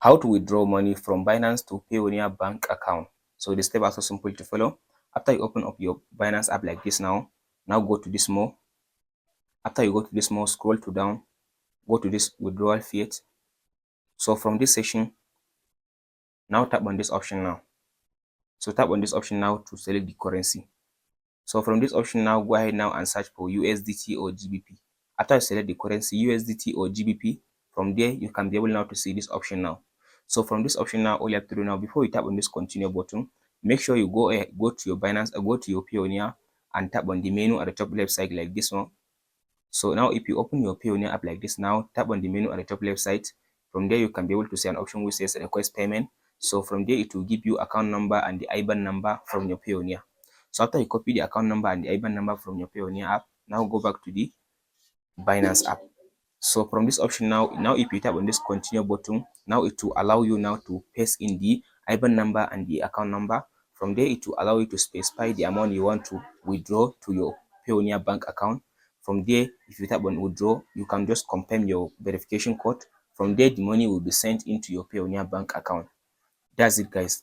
How to withdraw money from Binance to Payoneer bank account. So the step are so simple to follow. After you open up your Binance app like this now go to this more. After you go to this more, scroll to down, go to this withdrawal fiat. So from this section, now tap on this option now. So tap on this option now to select the currency. So from this option now, go ahead now and search for USDT or GBP. After you select the currency USDT or GBP, from there you can be able now to see this option now. So from this option now, all you have to do now, before you tap on this continue button, make sure you go to your Binance or go to your Payoneer and tap on the menu at the top left side like this one. So now if you open your Payoneer app like this now, tap on the menu at the top left side. From there you can be able to see an option which says request payment. So from there it will give you account number and the IBAN number from your Payoneer. So after you copy the account number and the IBAN number from your Payoneer app, now go back to the Binance app. So from this option now if you tap on this continue button, now it will allow you now to paste in the IBAN number and the account number. From there it will allow you to specify the amount you want to withdraw to your Payoneer bank account. From there, if you tap on withdraw, you can just confirm your verification code. From there, the money will be sent into your Payoneer bank account. That's it, guys.